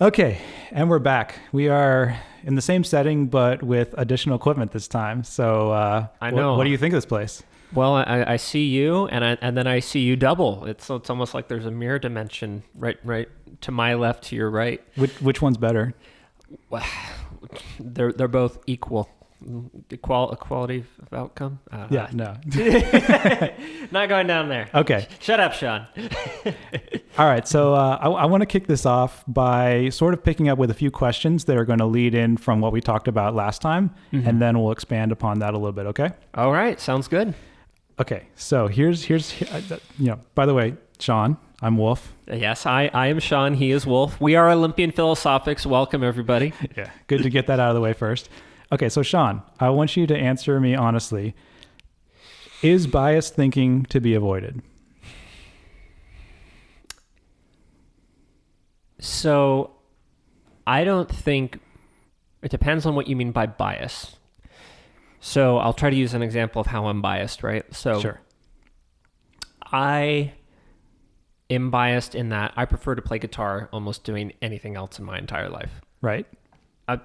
Okay, and we're back. We are in the same setting, but with additional equipment this time. So, I know. what do you think of this place? Well, I see you, and then I see you double. It's almost like there's a mirror dimension right to my left, to your right. Which one's better? They're both equal. Equality of outcome. Yeah, no. Not going down there. Okay. Shut up, Sean. All right. So I want to kick this off by sort of picking up with a few questions that are going to lead in from what we talked about last time, and then we'll expand upon that a little bit. Okay. All right. Sounds good. Okay. So here's by the way, Sean, I'm Wolf. Yes, I am Sean. He is Wolf. We are Olympian Philosophics. Welcome, everybody. Yeah. Good to get that out of the way first. Okay, so Sean, I want you to answer me honestly. Is biased thinking to be avoided? So, I don't think, it depends on what you mean by bias. So, I'll try to use an example of how I'm biased, right? So, Sure. I am biased in that I prefer to play guitar almost doing anything else in my entire life. Right?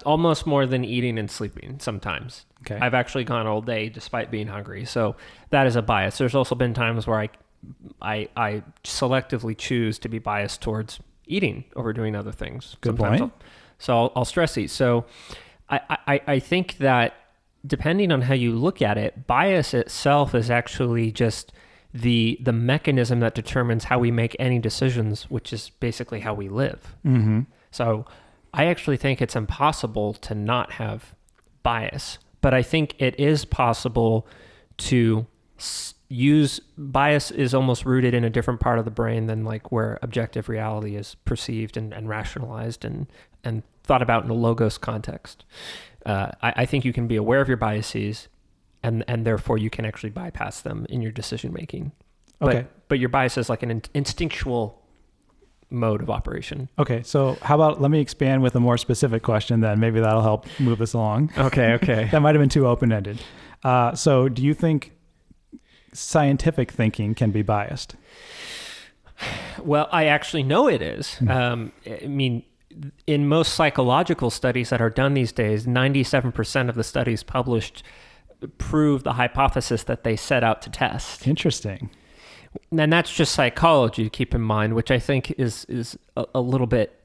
Almost more than eating and sleeping sometimes. Okay. I've actually gone all day despite being hungry. So that is a bias. There's also been times where I selectively choose to be biased towards eating over doing other things. Good Sometimes point. I'll stress eat. So I think that depending on how you look at it, bias itself is actually just the mechanism that determines how we make any decisions, which is basically how we live. Mm-hmm. So I actually think it's impossible to not have bias, but I think it is possible to use bias is almost rooted in a different part of the brain than like where objective reality is perceived and rationalized and thought about in a logos context. I think you can be aware of your biases and therefore you can actually bypass them in your decision making. Okay. But your bias is like an instinctual mode of operation. Okay, so how about let me expand with a more specific question then. Maybe that'll help move us along. Okay. That might have been too open-ended. So do you think scientific thinking can be biased? Well, I actually know it is. I mean, in most psychological studies that are done these days, 97% of the studies published prove the hypothesis that they set out to test. Interesting. And that's just psychology to keep in mind, which I think is a little bit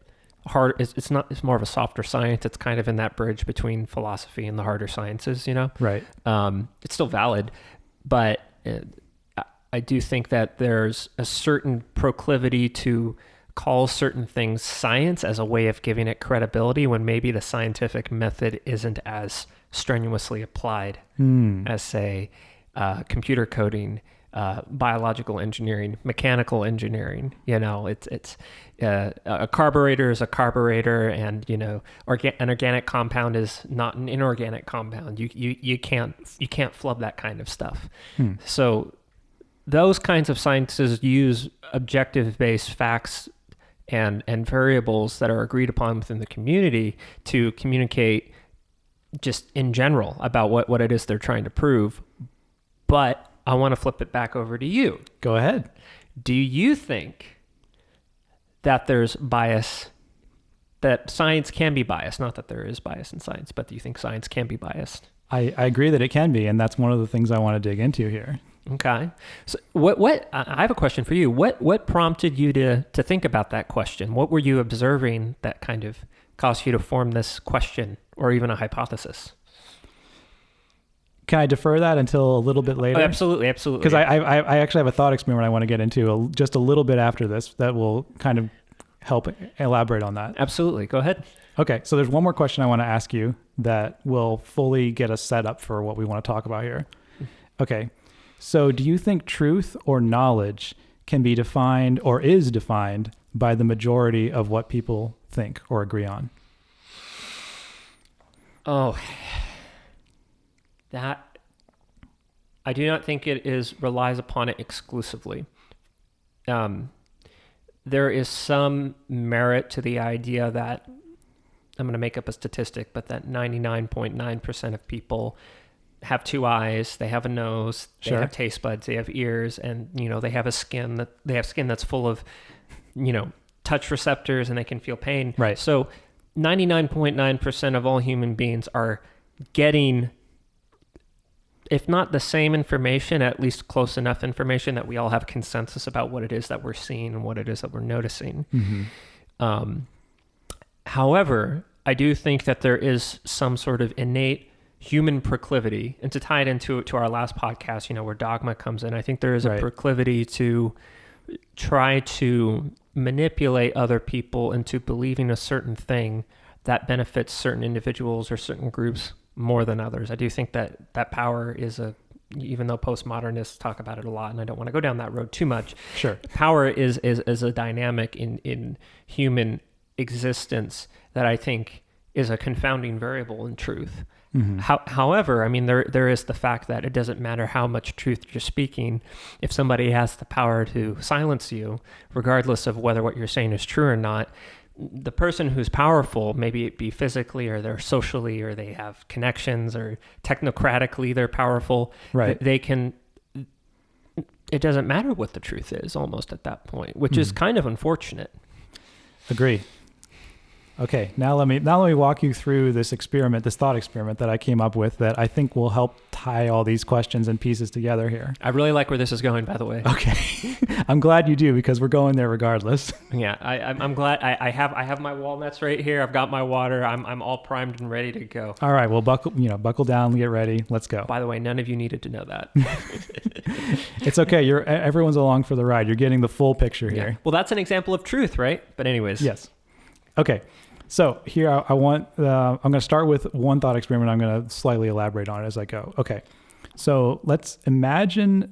hard. It's more of a softer science. It's kind of in that bridge between philosophy and the harder sciences, Right. It's still valid, but I do think that there's a certain proclivity to call certain things science as a way of giving it credibility when maybe the scientific method isn't as strenuously applied as, say, computer coding, biological engineering, mechanical engineering. It's a carburetor is a carburetor, and an organic compound is not an inorganic compound. You can't flub that kind of stuff. So those kinds of sciences use objective-based facts and variables that are agreed upon within the community to communicate just in general about what it is they're trying to prove. But I want to flip it back over to you. Go ahead. Do you think that there's bias, that science can be biased? Not that there is bias in science, but do you think science can be biased? I agree that it can be, and that's one of the things I want to dig into here. Okay. So what I have a question for you. What prompted you to think about that question? What were you observing that kind of caused you to form this question or even a hypothesis? Can I defer that until a little bit later? Oh, absolutely. Because I actually have a thought experiment I want to get into just a little bit after this that will kind of help elaborate on that. Absolutely. Go ahead. Okay, so there's one more question I want to ask you that will fully get us set up for what we want to talk about here. Okay, so do you think truth or knowledge can be defined or is defined by the majority of what people think or agree on? Oh, that I do not think it relies upon it exclusively. There is some merit to the idea that, I'm going to make up a statistic, but that 99.9% of people have two eyes, they have a nose, they Sure. have taste buds, they have ears, and they have skin that's full of touch receptors and they can feel pain. Right. So 99.9% of all human beings are getting, if not the same information, at least close enough information that we all have consensus about what it is that we're seeing and what it is that we're noticing. However, I do think that there is some sort of innate human proclivity, and to tie it into our last podcast, where dogma comes in, I think there is a proclivity to try to manipulate other people into believing a certain thing that benefits certain individuals or certain groups more than others. I do think that power is even though postmodernists talk about it a lot, and I don't want to go down that road too much. Sure. Power is a dynamic in human existence that I think is a confounding variable in truth. However, I mean, there is the fact that it doesn't matter how much truth you're speaking. If somebody has the power to silence you, regardless of whether what you're saying is true or not, the person who's powerful, maybe it be physically or they're socially or they have connections or technocratically they're powerful, right? They can, it doesn't matter what the truth is almost at that point, which is kind of unfortunate. Agree. Okay, now let me walk you through this thought experiment that I came up with that I think will help tie all these questions and pieces together here. I really like where this is going, by the way. Okay, I'm glad you do, because we're going there regardless. Yeah, I'm glad. I have my walnuts right here. I've got my water. I'm all primed and ready to go. All right, well, buckle down, get ready. Let's go. By the way, none of you needed to know that. It's okay. Everyone's along for the ride. You're getting the full picture here. Yeah. Well, that's an example of truth, right? But anyways. Yes. Okay. So here I'm going to start with one thought experiment. I'm going to slightly elaborate on it as I go. Okay. So let's imagine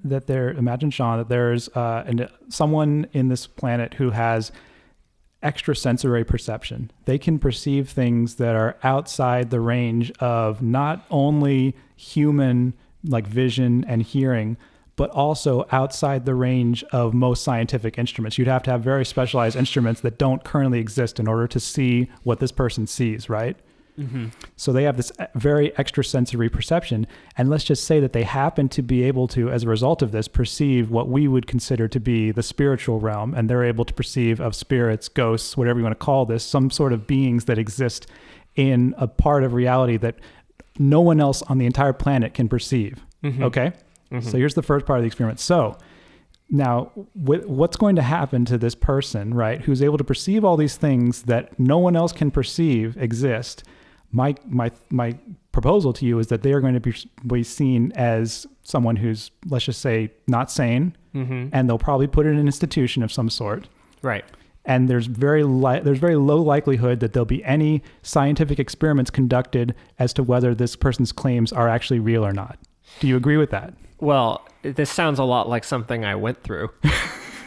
Sean, that there's someone in this planet who has extrasensory perception. They can perceive things that are outside the range of not only human like vision and hearing, but also outside the range of most scientific instruments. You'd have to have very specialized instruments that don't currently exist in order to see what this person sees, right? So they have this very extrasensory perception. And let's just say that they happen to be able to, as a result of this, perceive what we would consider to be the spiritual realm. And they're able to perceive of spirits, ghosts, whatever you want to call this, some sort of beings that exist in a part of reality that no one else on the entire planet can perceive. Okay? So here's the first part of the experiment. So now what's going to happen to this person, right, who's able to perceive all these things that no one else can perceive exist? My proposal to you is that they are going to be seen as someone who's, let's just say, not sane, and they'll probably put it in an institution of some sort. Right. And there's very low likelihood that there'll be any scientific experiments conducted as to whether this person's claims are actually real or not. Do you agree with that? Well, this sounds a lot like something I went through.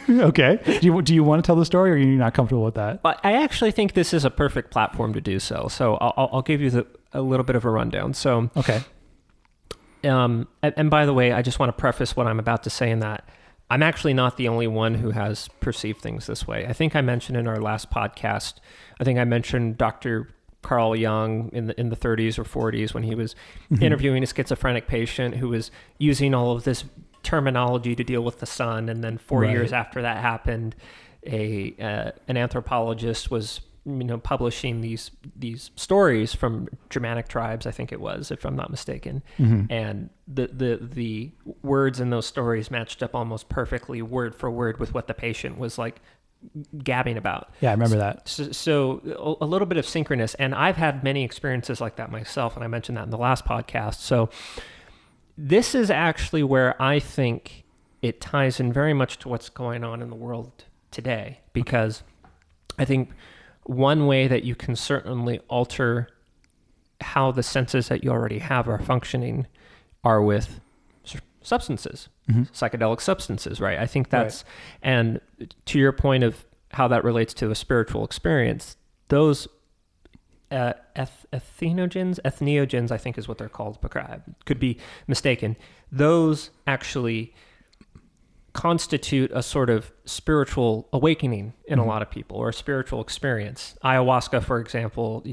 Okay. Do you want to tell the story, or are you not comfortable with that? I actually think this is a perfect platform to do so. So I'll give you a little bit of a rundown. So okay. And by the way, I just want to preface what I'm about to say in that I'm actually not the only one who has perceived things this way. I think I mentioned in our last podcast, Dr. Carl Jung in the 30s or 40s when he was interviewing a schizophrenic patient who was using all of this terminology to deal with the sun. And then 4 years after that happened, an anthropologist was publishing these stories from Germanic tribes, I think it was, if I'm not mistaken. And the words in those stories matched up almost perfectly word for word with what the patient was like gabbing about. Yeah, I remember that. So a little bit of synchronous, and I've had many experiences like that myself, and I mentioned that in the last podcast. So this is actually where I think it ties in very much to what's going on in the world today, because I think one way that you can certainly alter how the senses that you already have are functioning are with substances, psychedelic substances, right? I think that's, and to your point of how that relates to a spiritual experience, those entheogens, I think is what they're called, but I could be mistaken. Those actually constitute a sort of spiritual awakening in a lot of people, or a spiritual experience. Ayahuasca, for example,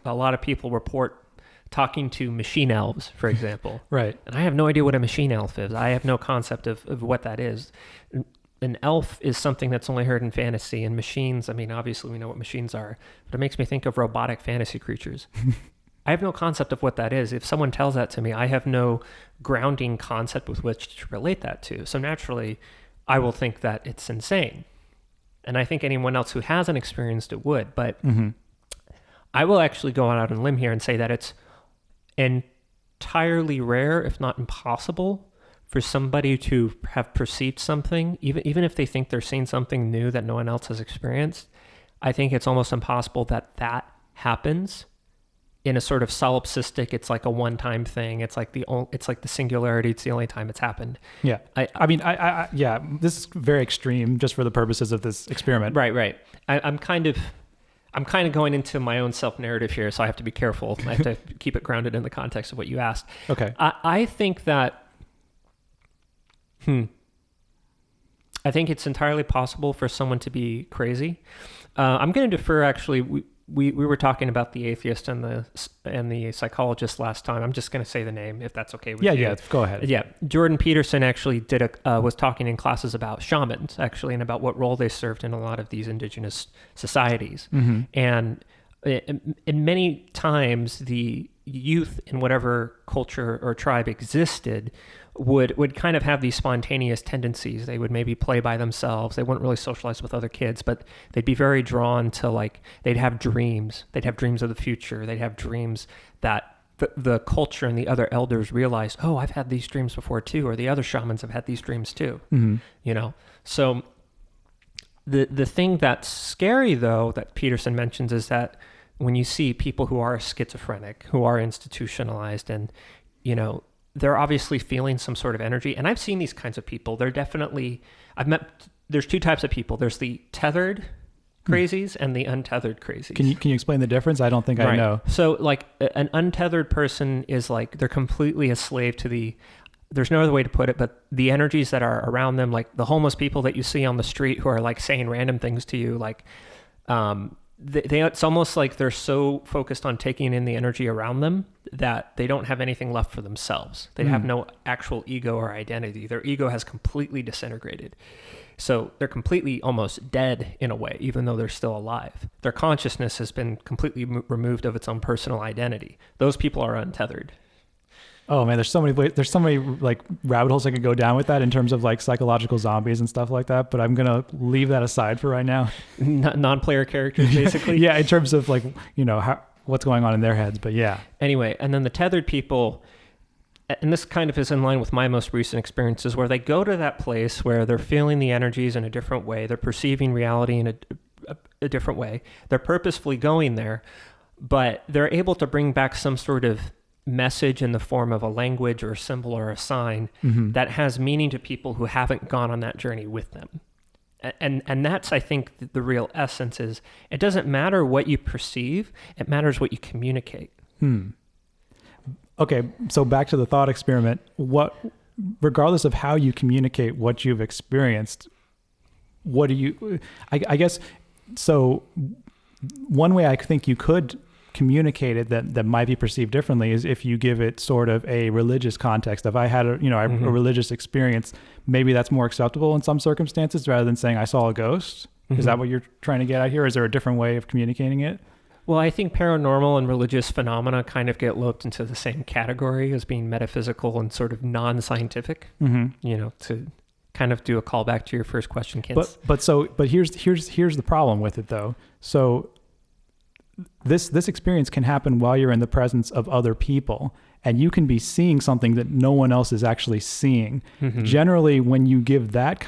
a lot of people report talking to machine elves, for example. Right. And I have no idea what a machine elf is. I have no concept of what that is. an elf is something that's only heard in fantasy, and machines, I mean, obviously we know what machines are, but it makes me think of robotic fantasy creatures. I have no concept of what that is. If someone tells that to me, I have no grounding concept with which to relate that to. So naturally, I will think that it's insane. And I think anyone else who hasn't experienced it would. But I will actually go out on a limb here and say that it's entirely rare, if not impossible, for somebody to have perceived something, even if they think they're seeing something new that no one else has experienced. I think it's almost impossible that happens in a sort of solipsistic, it's like a one-time thing. It's like the singularity. It's the only time it's happened. Yeah. I mean, yeah, this is very extreme just for the purposes of this experiment. Right. I'm kind of going into my own self-narrative here, so I have to be careful. I have to keep it grounded in the context of what you asked. Okay. I think that, I think it's entirely possible for someone to be crazy. I'm going to defer, actually, we were talking about the atheist and the psychologist last time. I'm just going to say the name if that's okay with you. Yeah, go ahead. Yeah, Jordan Peterson actually was talking in classes about shamans, actually, and about what role they served in a lot of these indigenous societies. And in many times, the youth in whatever culture or tribe existed would kind of have these spontaneous tendencies. They would maybe play by themselves. They wouldn't really socialize with other kids, but they'd be very drawn to, like, they'd have dreams. They'd have dreams of the future. They'd have dreams that the culture and the other elders realized, oh, I've had these dreams before too, or the other shamans have had these dreams too. You know? So the thing that's scary, though, that Peterson mentions is that when you see people who are schizophrenic, who are institutionalized, and, you know, they're obviously feeling some sort of energy. And I've seen these kinds of people. There's two types of people. There's the tethered crazies and the untethered crazies. Can you explain the difference? I don't think I know. So, like, an untethered person is like, they're completely a slave to there's no other way to put it, but the energies that are around them, like the homeless people that you see on the street who are like saying random things to you, like, it's almost like they're so focused on taking in the energy around them that they don't have anything left for themselves. They have no actual ego or identity. Their ego has completely disintegrated. So they're completely almost dead in a way, even though they're still alive. Their consciousness has been completely removed of its own personal identity. Those people are untethered. Oh man, there's so many like rabbit holes I could go down with that in terms of like psychological zombies and stuff like that. But I'm gonna leave that aside for right now. Non-player characters, basically. Yeah, in terms of like, you know, what's going on in their heads. But yeah. Anyway, and then the tethered people, and this kind of is in line with my most recent experiences, where they go to that place where they're feeling the energies in a different way, they're perceiving reality in a different way. They're purposefully going there, but they're able to bring back some sort of message in the form of a language or a symbol or a sign that has meaning to people who haven't gone on that journey with them. And that's, I think, the real essence is, it doesn't matter what you perceive, it matters what you communicate. Okay, so back to the thought experiment. Regardless of how you communicate what you've experienced, I guess, so one way I think you could communicate it that might be perceived differently is if you give it sort of a religious context. If I had a religious experience, maybe that's more acceptable in some circumstances rather than saying I saw a ghost. Is that what you're trying to get at here? Is there a different way of communicating it? Well, I think paranormal and religious phenomena kind of get looped into the same category as being metaphysical and sort of non-scientific, you know, to kind of do a callback to your first question, Kins. But here's the problem with it though. So this experience can happen while you're in the presence of other people, and you can be seeing something that no one else is actually seeing. Generally, when you give that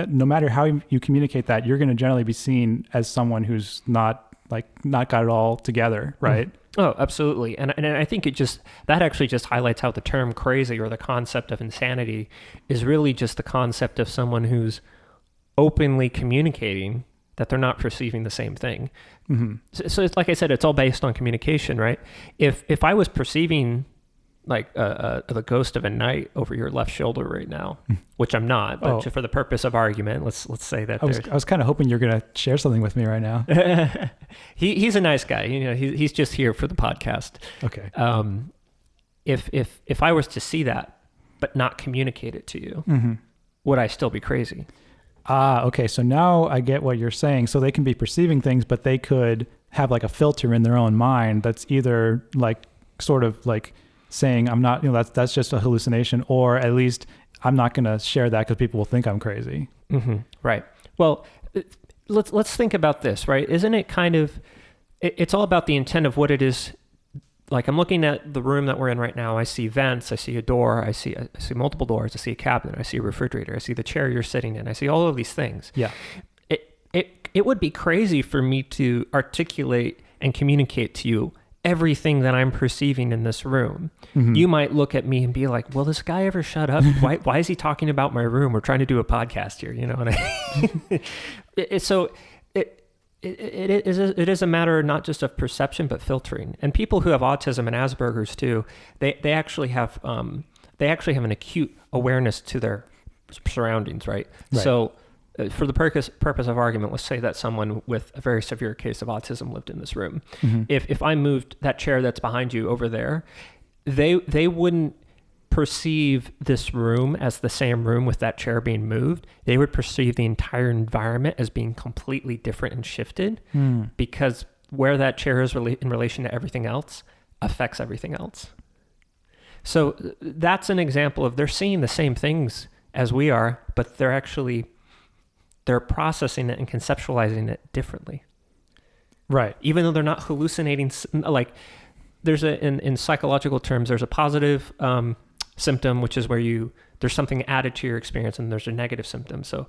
no matter how you communicate that, you're going to generally be seen as someone who's not got it all together, right? Oh, absolutely. And I think that actually just highlights how the term crazy, or the concept of insanity, is really just the concept of someone who's openly communicating that they're not perceiving the same thing. So it's like I said, it's all based on communication, right? If I was perceiving like the ghost of a knight over your left shoulder right now, which I'm not, but for the purpose of argument, let's say that I was kind of hoping you're going to share something with me right now. He's a nice guy. You know, he's just here for the podcast. Okay. If I was to see that but not communicate it to you, would I still be crazy? Okay. So now I get what you're saying. So they can be perceiving things, but they could have like a filter in their own mind that's either like sort of like saying, I'm not, that's just a hallucination, or at least I'm not going to share that because people will think I'm crazy. Mm-hmm. Right. Well, let's think about this, right? Isn't it kind of, it's all about the intent of what it is. Like, I'm looking at the room that we're in right now. I see vents, I see a door, I see multiple doors, I see a cabinet, I see a refrigerator, I see the chair you're sitting in, I see all of these things. Yeah. It would be crazy for me to articulate and communicate to you everything that I'm perceiving in this room. Mm-hmm. You might look at me and be like, will this guy ever shut up? Why is he talking about my room? We're trying to do a podcast here, And it is a matter not just of perception, but filtering. And people who have autism and Asperger's too, they actually have an acute awareness to their surroundings, right? So for the purpose of argument, let's say that someone with a very severe case of autism lived in this room. Mm-hmm. If I moved that chair that's behind you over there, they wouldn't perceive this room as the same room with that chair being moved. They would perceive the entire environment as being completely different and shifted because where that chair is in relation to everything else affects everything else. So that's an example of they're seeing the same things as we are, but they're processing it and conceptualizing it differently. Right. Even though they're not hallucinating, like there's in psychological terms, there's a positive symptom, which is where there's something added to your experience, and there's a negative symptom. So,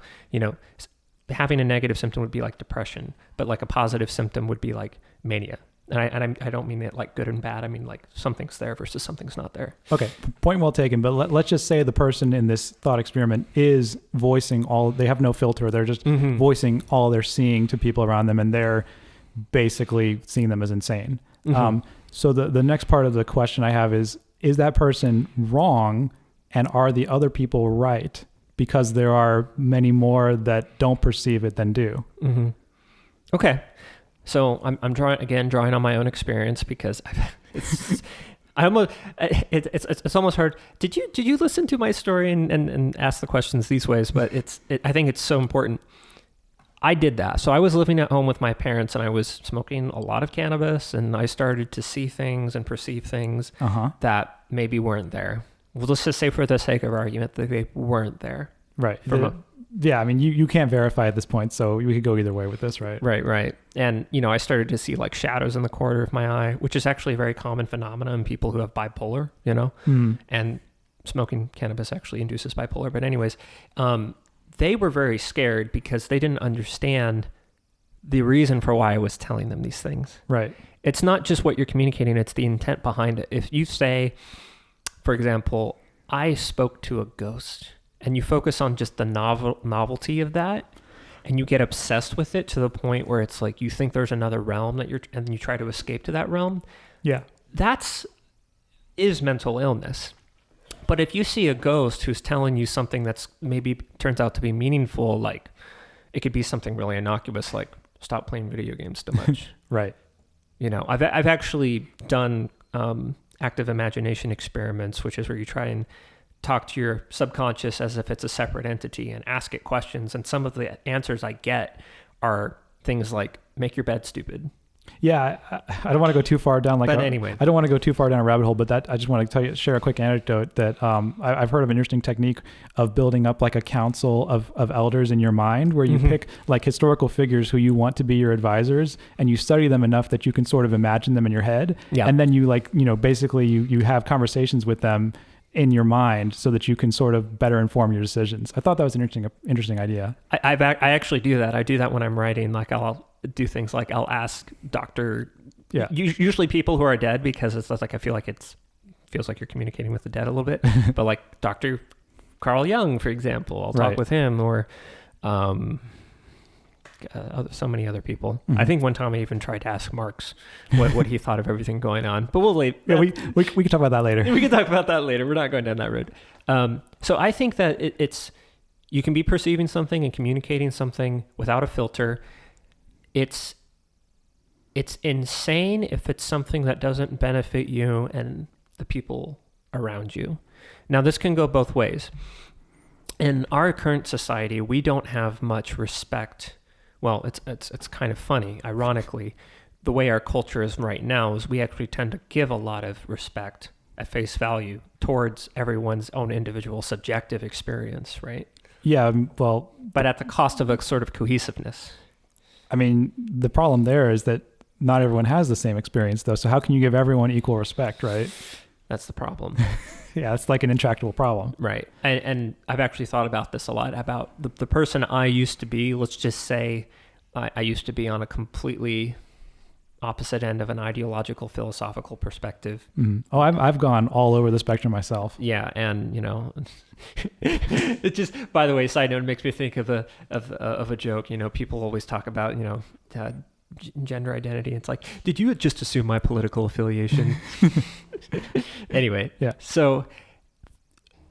having a negative symptom would be like depression, but like a positive symptom would be like mania. And I don't mean it like good and bad. I mean like something's there versus something's not there. Okay, point well taken. But let's just say the person in this thought experiment is voicing they have no filter. They're just voicing all they're seeing to people around them, and they're basically seeing them as insane. Mm-hmm. So the next part of the question I have is that person wrong, and are the other people right? Because there are many more that don't perceive it than do. Mm-hmm. Okay. So I'm drawing on my own experience because it's almost hard. Did you listen to my story and ask the questions these ways? But I think it's so important. I did that. So I was living at home with my parents, and I was smoking a lot of cannabis, and I started to see things and perceive things that maybe weren't there. Well, let's just say for the sake of argument that they weren't there. Right. Yeah, I mean, you can't verify at this point, so we could go either way with this, right? Right. And, I started to see like shadows in the corner of my eye, which is actually a very common phenomenon in people who have bipolar, and smoking cannabis actually induces bipolar. But anyways, they were very scared because they didn't understand the reason for why I was telling them these things. Right. It's not just what you're communicating, it's the intent behind it. If you say, for example, I spoke to a ghost, and you focus on just the novelty of that, and you get obsessed with it to the point where it's like you think there's another realm and you try to escape to that realm. Yeah. Is mental illness. But if you see a ghost who's telling you something that's maybe turns out to be meaningful, like it could be something really innocuous, like stop playing video games too much. Right. I've actually done active imagination experiments, which is where you try and talk to your subconscious as if it's a separate entity and ask it questions. And some of the answers I get are things like, make your bed stupid. Yeah, I don't want to go too far down. Anyway, I don't want to go too far down a rabbit hole. But I just want to share a quick anecdote that I've heard of an interesting technique of building up like a council of elders in your mind, where you pick like historical figures who you want to be your advisors, and you study them enough that you can sort of imagine them in your head, and then you basically you have conversations with them in your mind so that you can sort of better inform your decisions. I thought that was an interesting idea. I actually do that. I do that when I'm writing. Like I'll do things like I'll ask usually people who are dead, because it's like I feel like feels like you're communicating with the dead a little bit. But like Dr. Carl Jung, for example, I'll talk with him, or so many other people. Mm-hmm. I think one time I even tried to ask Marx what he thought of everything going on. But we'll leave. Yeah, we can talk about that later. We can talk about that later. We're not going down that road. So I think that it's you can be perceiving something and communicating something without a filter. It's insane if it's something that doesn't benefit you and the people around you. Now, this can go both ways. in our current society, we don't have much respect. Well, it's kind of funny, ironically, the way our culture is right now is we actually tend to give a lot of respect at face value towards everyone's own individual subjective experience, right? Yeah, well, but at the cost of a sort of cohesiveness. I mean, the problem there is that not everyone has the same experience, though. So how can you give everyone equal respect, right? That's the problem. Yeah, it's like an intractable problem. Right. And I've actually thought about this a lot, about the person I used to be. Let's just say I used to be on a completely opposite end of an ideological, philosophical perspective. Mm-hmm. Oh, I've gone all over the spectrum myself. Yeah, and it just, by the way, side note, it makes me think of a joke. People always talk about gender identity. It's like, did you just assume my political affiliation? Anyway, yeah. So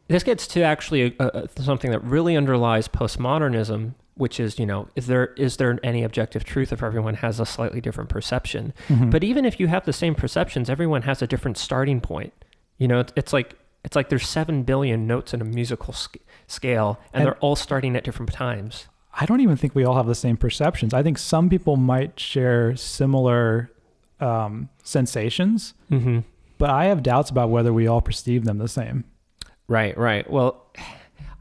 this gets to actually something that really underlies postmodernism, which is, is there any objective truth if everyone has a slightly different perception? Mm-hmm. But even if you have the same perceptions, everyone has a different starting point. It's like there's 7 billion notes in a musical scale, and they're all starting at different times. I don't even think we all have the same perceptions. I think some people might share similar sensations, mm-hmm. but I have doubts about whether we all perceive them the same. Right. Well,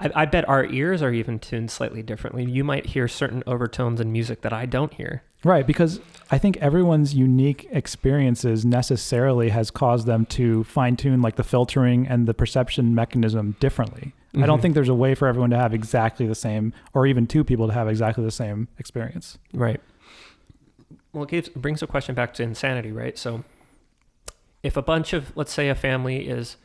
I bet our ears are even tuned slightly differently. You might hear certain overtones in music that I don't hear. Right, because I think everyone's unique experiences necessarily has caused them to fine-tune like the filtering and the perception mechanism differently. Mm-hmm. I don't think there's a way for everyone to have exactly the same, or even two people to have exactly the same experience. Right. Well, it brings a question back to insanity, right? So if a bunch of, let's say a family is...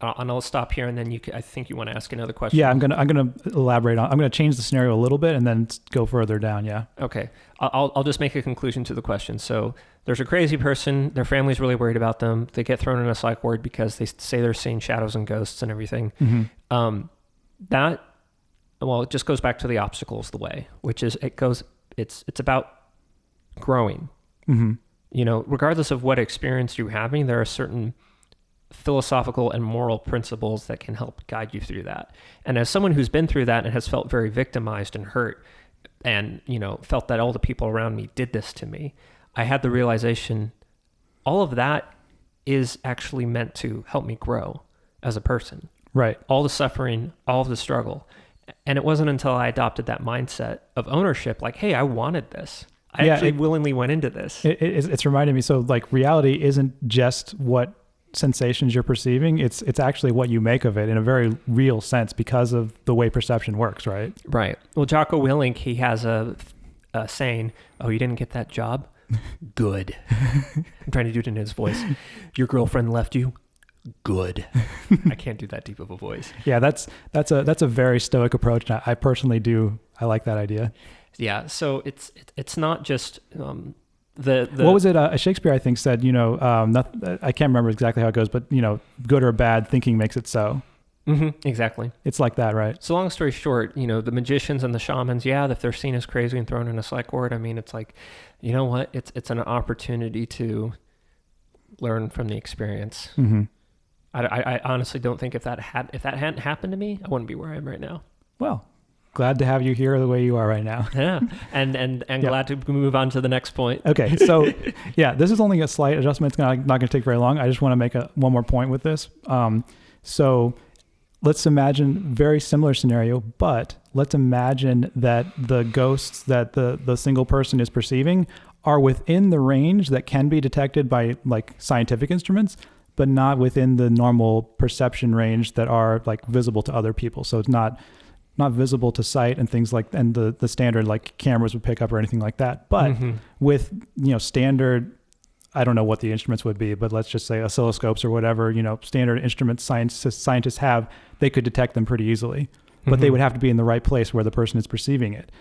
and I'll stop here, and then I think you want to ask another question. Yeah, I'm gonna elaborate on. I'm gonna change the scenario a little bit, and then go further down. Yeah. Okay. I'll just make a conclusion to the question. So there's a crazy person. Their family's really worried about them. They get thrown in a psych ward because they say they're seeing shadows and ghosts and everything. Mm-hmm. It just goes back to the obstacles, the way, which is it's about growing. Mm-hmm. Regardless of what experience you're having, there are certain philosophical and moral principles that can help guide you through that. And as someone who's been through that and has felt very victimized and hurt and, felt that all the people around me did this to me, I had the realization all of that is actually meant to help me grow as a person. Right. All the suffering, all of the struggle. And it wasn't until I adopted that mindset of ownership, like, hey, I wanted this. I actually willingly went into this. It's reminding me. So like reality isn't just what sensations you're perceiving, it's actually what you make of it in a very real sense because of the way perception works, right? Right. Well, Jocko Willink, he has a saying, oh, you didn't get that job? Good. I'm trying to do it in his voice. Your girlfriend left you? Good. I can't do that deep of a voice. Yeah, that's a very stoic approach. I personally I like that idea. Yeah, so it's not just what was it? Shakespeare, I think, said, I can't remember exactly how it goes, but, good or bad, thinking makes it so. Mm-hmm, exactly. It's like that, right? So long story short, the magicians and the shamans, if they're seen as crazy and thrown in a psych ward, I mean, it's like, you know what? It's an opportunity to learn from the experience. Mm-hmm. I honestly don't think if that hadn't happened to me, I wouldn't be where I am right now. Well, glad to have you here the way you are right now. Yeah. And glad to move on to the next point. Okay. So this is only a slight adjustment. It's not going to take very long. I just want to make one more point with this. So let's imagine very similar scenario, but let's imagine that the ghosts that the single person is perceiving are within the range that can be detected by like scientific instruments, but not within the normal perception range that are like visible to other people. So it's not visible to sight and things like, and the standard like cameras would pick up or anything like that. But with, standard, I don't know what the instruments would be, but let's just say oscilloscopes or whatever, standard instruments scientists have, they could detect them pretty easily, but they would have to be in the right place where the person is perceiving it.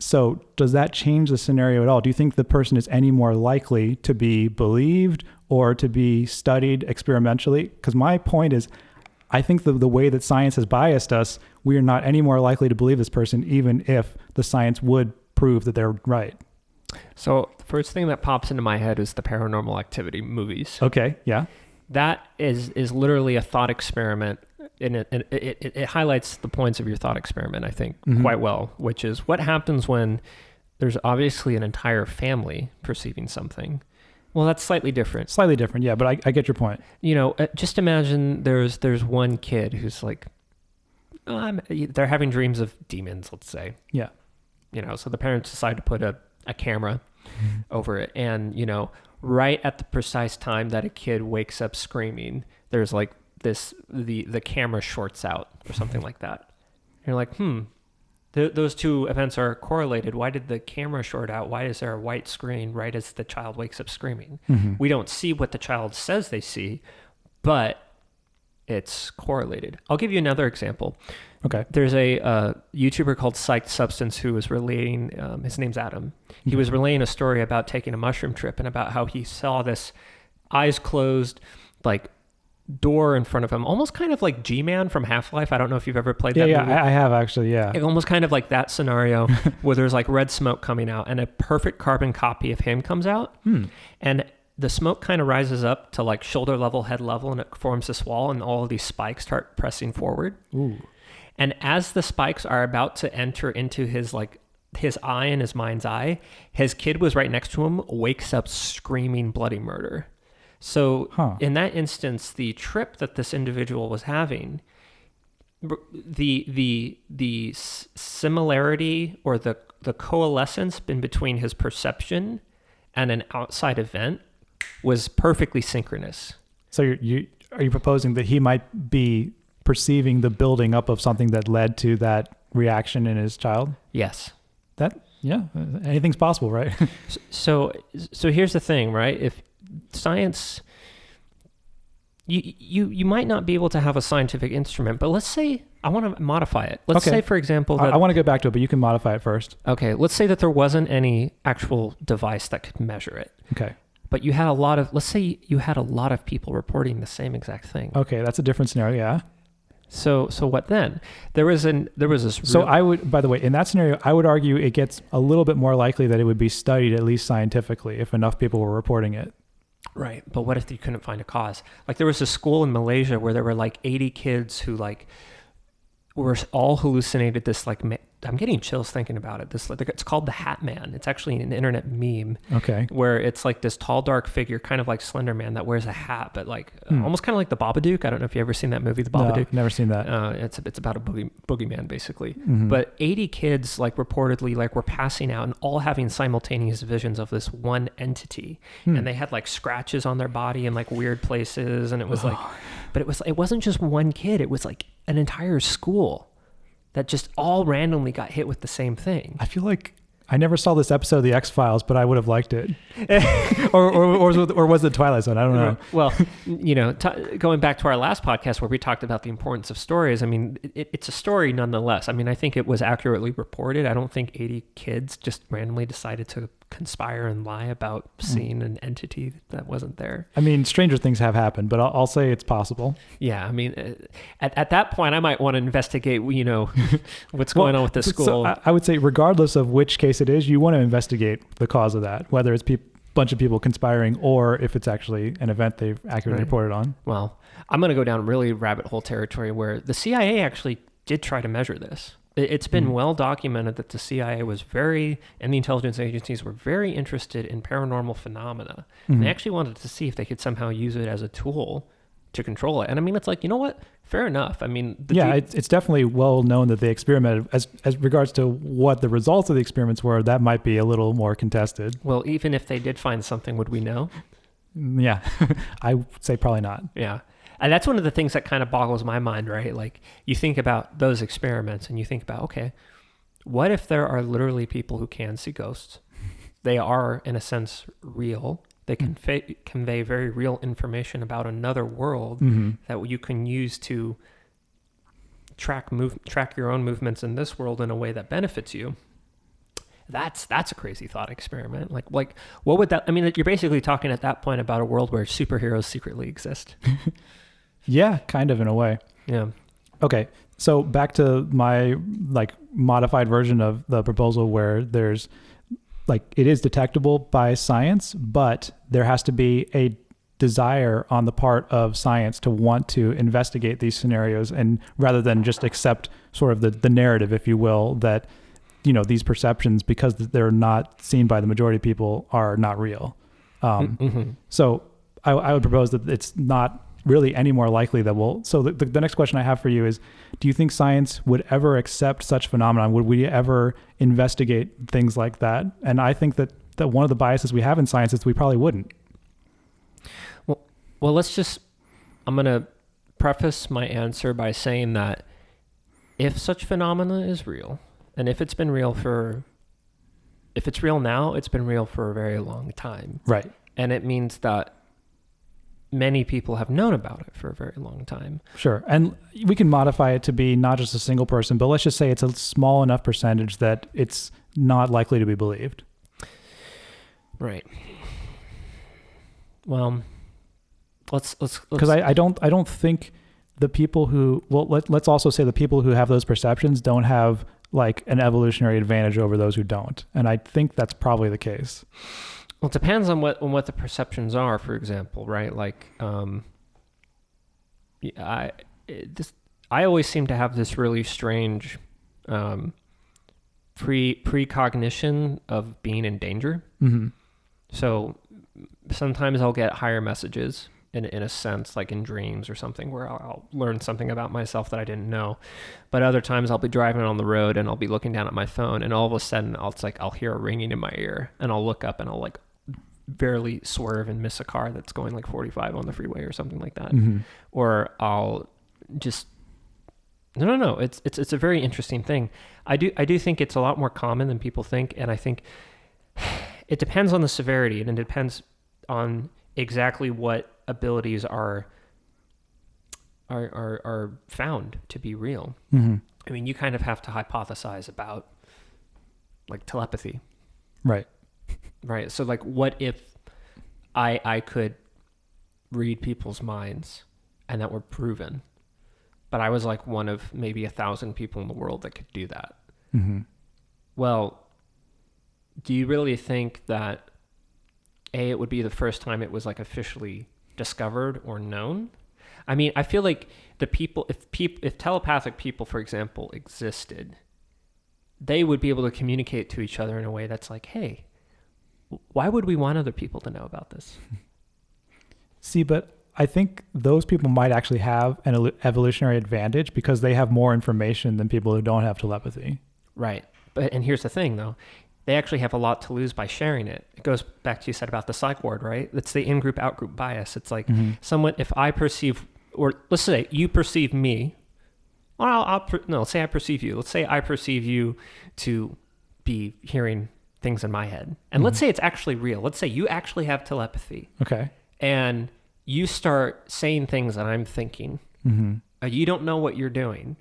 So does that change the scenario at all? Do you think the person is any more likely to be believed or to be studied experimentally? Because my point is, I think the way that science has biased us, we are not any more likely to believe this person, even if the science would prove that they're right. So the first thing that pops into my head is the Paranormal Activity movies. Okay, yeah. That is literally a thought experiment and it highlights the points of your thought experiment, I think, quite well, which is what happens when there's obviously an entire family perceiving something. Well, that's slightly different. Slightly different, yeah, but I get your point. Just imagine there's one kid who's like, they're having dreams of demons, let's say. Yeah. So the parents decide to put a camera over it, and right at the precise time that a kid wakes up screaming, there's like the camera shorts out or something like that. And you're like, those two events are correlated. Why did the camera short out? Why is there a white screen right as the child wakes up screaming? We don't see what the child says they see, but it's correlated. I'll give you another example. Okay. There's a YouTuber called Psyched Substance who was relating, his name's Adam. He was relaying a story about taking a mushroom trip and about how he saw this eyes closed, like door in front of him, almost kind of like G-Man from Half-Life. I don't know if you've ever played that movie. Yeah, I have actually, yeah. Almost kind of like that scenario where there's like red smoke coming out and a perfect carbon copy of him comes out. And the smoke kind of rises up to like shoulder level, head level, and it forms this wall, and all of these spikes start pressing forward. Ooh. And as the spikes are about to enter into his eye and his mind's eye, his kid was right next to him, wakes up screaming bloody murder. So in that instance, the trip that this individual was having, the similarity or the coalescence in between his perception and an outside event was perfectly synchronous. So are you proposing that he might be perceiving the building up of something that led to that reaction in his child? Yes. Anything's possible, right? So here's the thing, right? If science, you might not be able to have a scientific instrument, but let's say, I want to modify it. Let's say, for example, that... I want to go back to it, but you can modify it first. Okay, let's say that there wasn't any actual device that could measure it. Okay. But you had let's say you had a lot of people reporting the same exact thing. Okay, that's a different scenario, yeah. So what then? There was this. So I would, by the way, in that scenario, I would argue it gets a little bit more likely that it would be studied, at least scientifically, if enough people were reporting it. Right. But what if you couldn't find a cause? Like there was a school in Malaysia where there were like 80 kids who like were all hallucinated this like, I'm getting chills thinking about it. It's called the Hat Man. It's actually an internet meme. Okay. Where it's like this tall, dark figure, kind of like Slender Man, that wears a hat, but like almost kind of like the Babadook. I don't know if you ever seen that movie, The Babadook. No, never seen that. It's about a boogeyman basically. But 80 kids like reportedly like were passing out and all having simultaneous visions of this one entity, and they had like scratches on their body in like weird places, and it was like, but it wasn't just one kid. It was like an entire school that just all randomly got hit with the same thing. I feel like I never saw this episode of The X-Files, but I would have liked it. or was it Twilight Zone? I don't know. Well, going back to our last podcast where we talked about the importance of stories, I mean, it's a story nonetheless. I mean, I think it was accurately reported. I don't think 80 kids just randomly decided to conspire and lie about seeing an entity that wasn't there. I mean, stranger things have happened, but I'll say it's possible. Yeah, I mean, at that point, I might want to investigate, what's going on with this school. So I would say, regardless of which case it is, you want to investigate the cause of that, whether it's bunch of people conspiring or if it's actually an event they've accurately reported on. Well, I'm going to go down really rabbit hole territory where the CIA actually did try to measure this. It's been well documented that the CIA and the intelligence agencies were very interested in paranormal phenomena. And they actually wanted to see if they could somehow use it as a tool to control it. And I mean, it's like, you know what? Fair enough. I mean, it's definitely well known that they experimented. As regards to what the results of the experiments were, that might be a little more contested. Well, even if they did find something, would we know? Yeah, I would say probably not. Yeah. And that's one of the things that kind of boggles my mind, right? Like you think about those experiments and you think about, okay, what if there are literally people who can see ghosts? They are, in a sense, real. They can convey very real information about another world that you can use to track your own movements in this world in a way that benefits you. That's a crazy thought experiment. Like what would that? I mean, you're basically talking at that point about a world where superheroes secretly exist. Yeah, kind of in a way. Yeah. Okay, so back to my like modified version of the proposal where there's like it is detectable by science, but there has to be desire on the part of science to want to investigate these scenarios, and rather than just accept sort of the narrative, if you will, that, you know, these perceptions, because they're not seen by the majority of people, are not real. So I would propose that it's not really any more likely that so the next question I have for you is, do you think science would ever accept such phenomenon? Would we ever investigate things like that? And I think that one of the biases we have in science is we probably wouldn't. Well, I'm going to preface my answer by saying that if such phenomena is real, and if it's real now, it's been real for a very long time. Right. And it means that many people have known about it for a very long time. Sure. And we can modify it to be not just a single person, but let's just say it's a small enough percentage that it's not likely to be believed. Right. Well, let's because I don't think the people who, let's also say the people who have those perceptions don't have like an evolutionary advantage over those who don't. And I think that's probably the case. Well, it depends on what the perceptions are, for example, right? Like, I always seem to have this really strange precognition of being in danger. Mm-hmm. So sometimes I'll get higher messages in a sense, like in dreams or something, where I'll learn something about myself that I didn't know. But other times I'll be driving on the road and I'll be looking down at my phone, and all of a sudden I'll hear a ringing in my ear, and I'll look up and I'll like barely swerve and miss a car that's going like 45 on the freeway or something like that. Mm-hmm. Or I'll just no. It's a very interesting thing. I do think it's a lot more common than people think, and I think it depends on the severity, and it depends on exactly what abilities are found to be real. Mm-hmm. I mean, you kind of have to hypothesize about like telepathy. Right. Right. So like, what if I could read people's minds and that were proven, but I was like one of maybe 1,000 people in the world that could do that? Mm-hmm. Well, do you really think that it would be the first time it was like officially discovered or known? I mean, I feel like if telepathic people, for example, existed, they would be able to communicate to each other in a way that's like, hey, why would we want other people to know about this? See, but I think those people might actually have an evolutionary advantage because they have more information than people who don't have telepathy. Right. And here's the thing, though. They actually have a lot to lose by sharing it. It goes back to you said about the psych ward, right? It's the in-group, out-group bias. It's like if I perceive, or let's say you perceive me, or let's say I perceive you. Let's say I perceive you to be hearing things in my head. And let's say it's actually real. Let's say you actually have telepathy. Okay. And you start saying things that I'm thinking. Mm-hmm. You don't know what you're doing.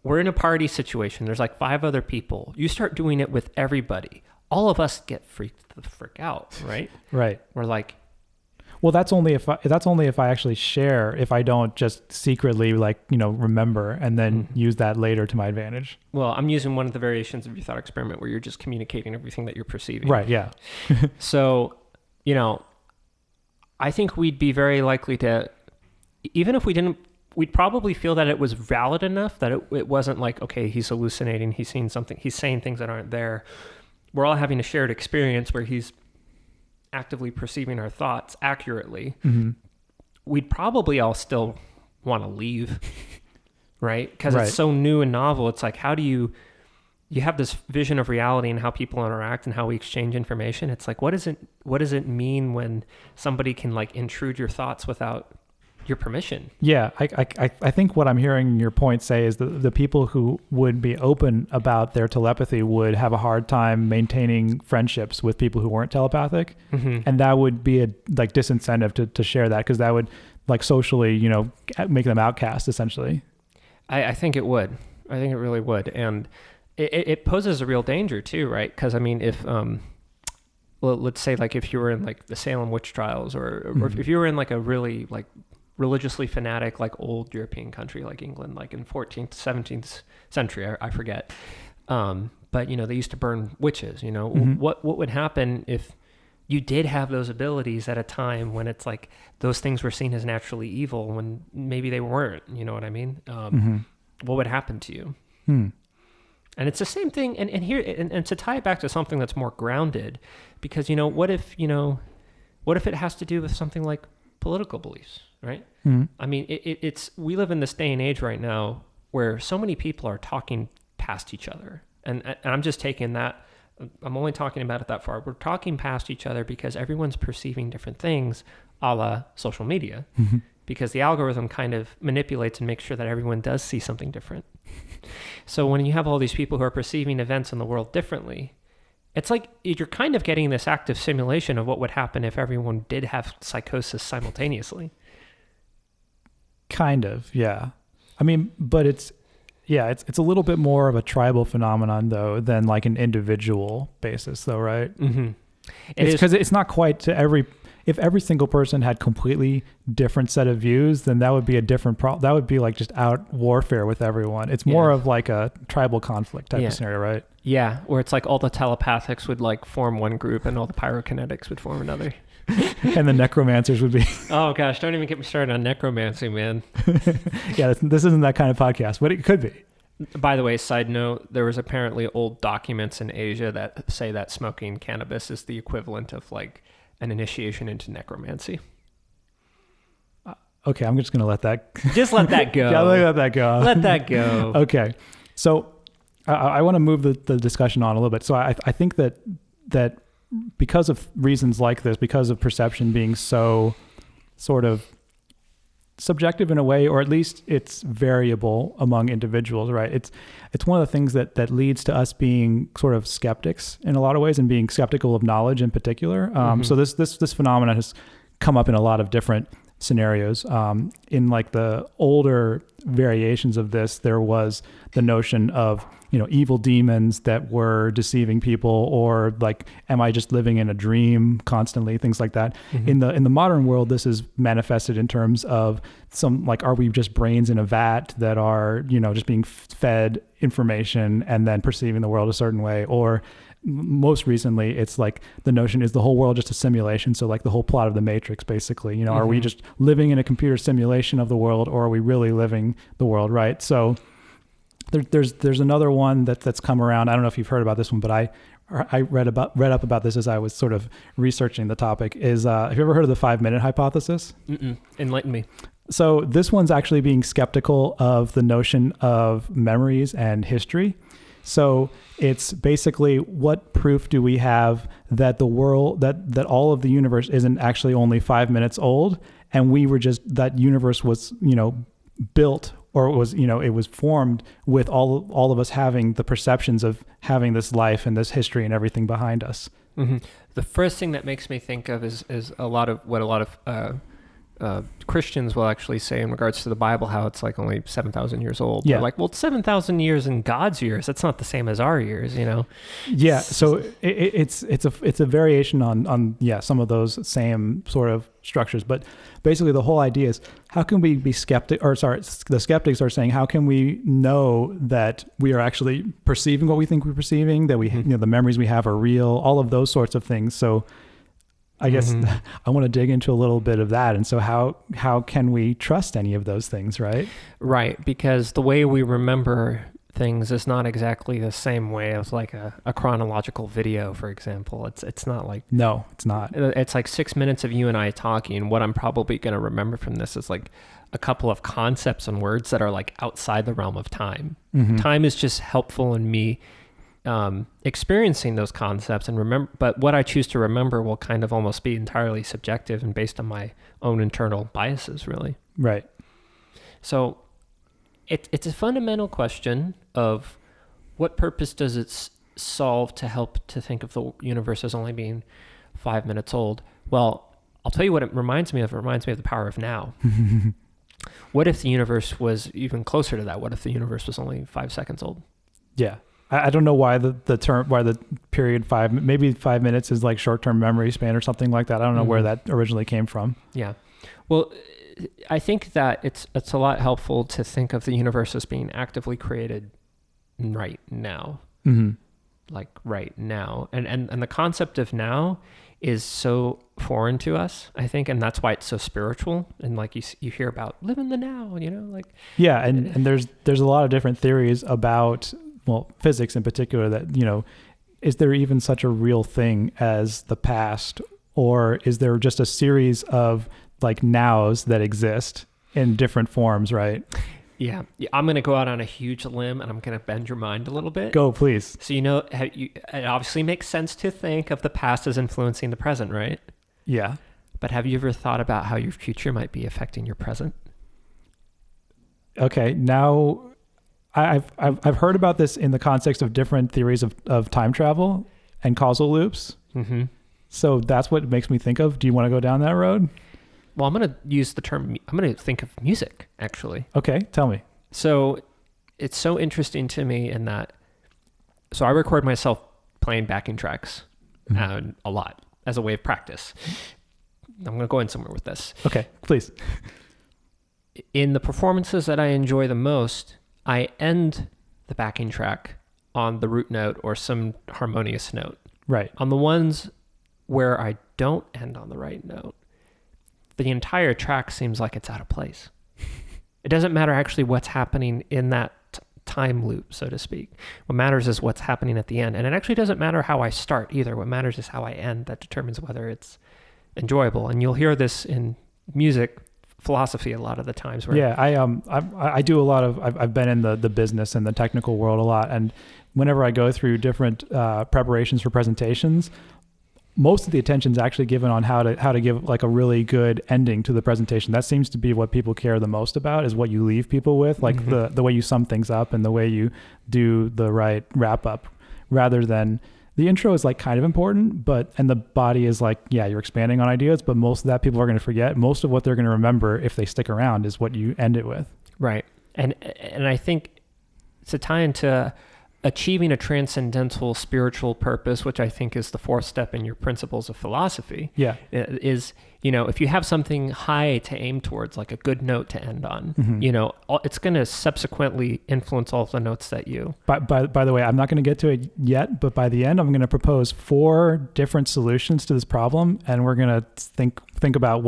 We're in a party situation. There's like 5 other people. You start doing it with everybody. All of us get freaked the frick out, right? Right. We're like, well, that's only if I actually share, if I don't just secretly remember and then use that later to my advantage. Well, I'm using one of the variations of your thought experiment where you're just communicating everything that you're perceiving. Right. Yeah. So, I think we'd be very likely to, even if we didn't, we'd probably feel that it was valid enough that it wasn't like, okay, he's hallucinating, he's seeing something, he's saying things that aren't there. We're all having a shared experience where he's actively perceiving our thoughts accurately. Mm-hmm. We'd probably all still want to leave, right? Because it's so new and novel. It's like, how do you have this vision of reality and how people interact and how we exchange information. It's like, what does it mean when somebody can like intrude your thoughts without your permission? Yeah, I think what I'm hearing your point say is that the people who would be open about their telepathy would have a hard time maintaining friendships with people who weren't telepathic. Mm-hmm. And that would be a disincentive to share that, because that would socially, make them outcast essentially. I think it would. I think it really would. And it poses a real danger too, right? Because I mean, if let's say like if you were in like the Salem witch trials, or if you were in like a really like religiously fanatic like old European country like England, like in 14th, 17th century, I forget. But they used to burn witches. What would happen if you did have those abilities at a time when it's like those things were seen as naturally evil when maybe they weren't, you know what I mean? What would happen to you? And it's the same thing. And here, and to tie it back to something that's more grounded, because, what if it has to do with something like political beliefs, right? I mean, we live in this day and age right now where so many people are talking past each other. And I'm just taking that, I'm only talking about it that far. We're talking past each other because everyone's perceiving different things a la social media, because the algorithm kind of manipulates and makes sure that everyone does see something different. So when you have all these people who are perceiving events in the world differently, it's like you're kind of getting this active simulation of what would happen if everyone did have psychosis simultaneously. Kind of, yeah. I mean, but it's a little bit more of a tribal phenomenon though than like an individual basis though, right? It's because it's not quite if every single person had completely different set of views, then that would be a different problem. That would be like just out warfare with everyone. It's more of like a tribal conflict type of scenario, right? Yeah, where it's like all the telepathics would like form one group and all the pyrokinetics would form another. And the necromancers would be... Oh gosh, don't even get me started on necromancy, man. Yeah, this isn't that kind of podcast, but it could be. By the way, side note, there was apparently old documents in Asia that say that smoking cannabis is the equivalent of like an initiation into necromancy. Okay, I'm just going to let that... Just let that go. Yeah, let that go. Let that go. Okay. So I want to move the discussion on a little bit. So I think that because of reasons like this, because of perception being so sort of subjective in a way, or at least it's variable among individuals, right? It's one of the things that leads to us being sort of skeptics in a lot of ways, and being skeptical of knowledge in particular. So this phenomenon has come up in a lot of different scenarios. In like the older variations of this, there was the notion of evil demons that were deceiving people, or like, am I just living in a dream constantly? Things like that. In the modern world, this is manifested in terms of some like, are we just brains in a vat that are just being fed information and then perceiving the world a certain way? Or most recently, it's like the notion, is the whole world just a simulation? So like the whole plot of the Matrix, basically, are we just living in a computer simulation of the world, or are we really living the world, right? So there's another one that's come around. I don't know if you've heard about this one, but I read up about this as I was sort of researching the topic. Have you ever heard of the 5-minute hypothesis? Enlighten me. So this one's actually being skeptical of the notion of memories and history. So it's basically, what proof do we have that the world, that all of the universe isn't actually only 5 minutes old, and that universe was, built, or it was formed with all of us having the perceptions of having this life and this history and everything behind us. The first thing that makes me think of is a lot of Christians will actually say in regards to the Bible, how it's like only 7,000 years old. Yeah. They're like, well, 7,000 years in God's years, that's not the same as our years, Yeah. So it's a variation on some of those same sort of structures, but basically the whole idea is, how can we be the skeptics are saying, how can we know that we are actually perceiving what we think we're perceiving, that we, the memories we have are real, all of those sorts of things. So I guess I want to dig into a little bit of that. And so how can we trust any of those things, right? Right, because the way we remember things is not exactly the same way as like a chronological video, for example. It's not like... No, it's not. It's like 6 minutes of you and I talking. What I'm probably going to remember from this is like a couple of concepts and words that are like outside the realm of time. Time is just helpful in me experiencing those concepts and remember, but what I choose to remember will kind of almost be entirely subjective and based on my own internal biases, really. Right. So it's a fundamental question of what purpose does it solve to help to think of the universe as only being 5 minutes old? Well, I'll tell you what it reminds me of. It reminds me of the power of now. What if the universe was even closer to that? What if the universe was only 5 seconds old? Yeah. I don't know why the period 5 minutes is like short-term memory span or something like that. I don't know where that originally came from. Yeah. Well, I think that it's a lot helpful to think of the universe as being actively created right now. Like right now. And the concept of now is so foreign to us, I think, and that's why it's so spiritual. And like you hear about live in the now, like Yeah, and there's a lot of different theories about, well, physics in particular, that is there even such a real thing as the past, or is there just a series of like nows that exist in different forms, right? Yeah, I'm going to go out on a huge limb and I'm going to bend your mind a little bit. Go, please. So, it obviously makes sense to think of the past as influencing the present, right? Yeah. But have you ever thought about how your future might be affecting your present? Okay, now I've heard about this in the context of different theories of time travel and causal loops. Mm-hmm. So that's what it makes me think of. Do you want to go down that road? Well, I'm going to use the term, I'm going to think of music, actually. Okay, tell me. So it's so interesting to me in that, so I record myself playing backing tracks a lot as a way of practice. I'm going to go in somewhere with this. Okay, please. In the performances that I enjoy the most, I end the backing track on the root note or some harmonious note. Right. On the ones where I don't end on the right note, the entire track seems like it's out of place. It doesn't matter actually what's happening in that time loop, so to speak. What matters is what's happening at the end. And it actually doesn't matter how I start either. What matters is how I end. That determines whether it's enjoyable. And you'll hear this in music philosophy a lot of the times. Where I do a lot of, I've been in the business and the technical world a lot. And whenever I go through different preparations for presentations, most of the attention is actually given on how to give like a really good ending to the presentation. That seems to be what people care the most about, is what you leave people with, like the way you sum things up and the way you do the right wrap up, rather than the intro is like kind of important, and the body is like, yeah, you're expanding on ideas, but most of that people are going to forget. Most of what they're going to remember if they stick around is what you end it with. Right. And I think to tie into achieving a transcendental spiritual purpose, which I think is the fourth step in your principles of philosophy, is, if you have something high to aim towards, like a good note to end on, it's going to subsequently influence all of the notes that you... By the way, I'm not going to get to it yet, but by the end, I'm going to propose 4 different solutions to this problem, and we're going to think about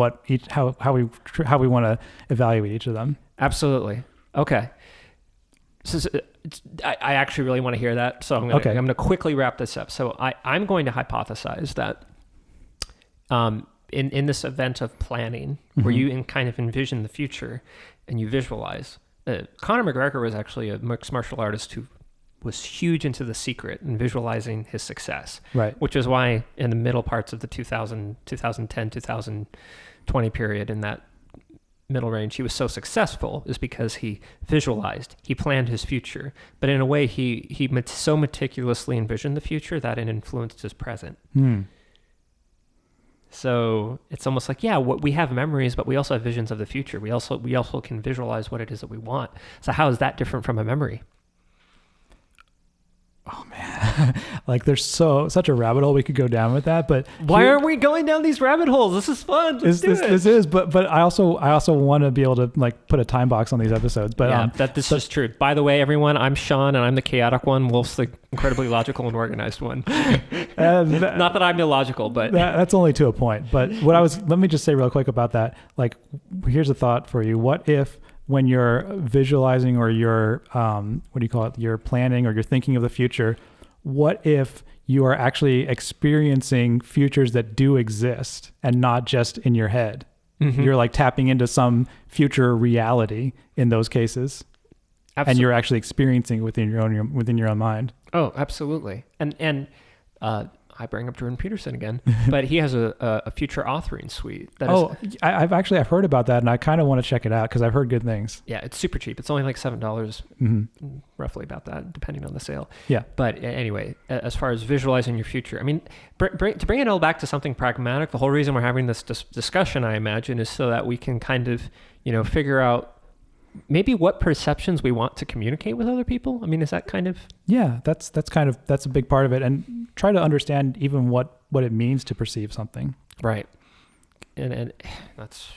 how we want to evaluate each of them. Absolutely. Okay. I actually really want to hear that, so I'm going to quickly wrap this up. So I'm going to hypothesize that in this event of planning, where you kind of envision the future and you visualize. Conor McGregor was actually a mixed martial artist who was huge into The Secret and visualizing his success. Right. Which is why in the middle parts of the 2010, 2020 period, in that middle range, he was so successful, is because he visualized, he planned his future, but in a way he so meticulously envisioned the future that it influenced his present. So it's almost like, we have memories, but we also have visions of the future. We also can visualize what it is that we want. So how is that different from a memory? Oh man, like there's such a rabbit hole we could go down with that, but why aren't we going down these rabbit holes? This is fun. This is, but I also want to be able to like put a time box on these episodes. But this is true. By the way, everyone, I'm Sean, and I'm the chaotic one. Wolf's the incredibly logical and organized one. Not that I'm illogical, but that's only to a point. But let me just say real quick about that. Like, here's a thought for you. What if, when you're visualizing or you're, you're planning or you're thinking of the future, what if you are actually experiencing futures that do exist and not just in your head? You're like tapping into some future reality in those cases. Absolutely. And you're actually experiencing within your own mind. Oh, absolutely. And I bring up Jordan Peterson again, but he has a future authoring suite. I've heard about that, and I kind of want to check it out because I've heard good things. Yeah, it's super cheap. It's only like $7, roughly about that, depending on the sale. Yeah. But anyway, as far as visualizing your future, I mean, to bring it all back to something pragmatic, the whole reason we're having this discussion, I imagine, is so that we can kind of, figure out maybe what perceptions we want to communicate with other people. I mean, is that kind of... Yeah, that's a big part of it. And try to understand even what it means to perceive something. Right. And that's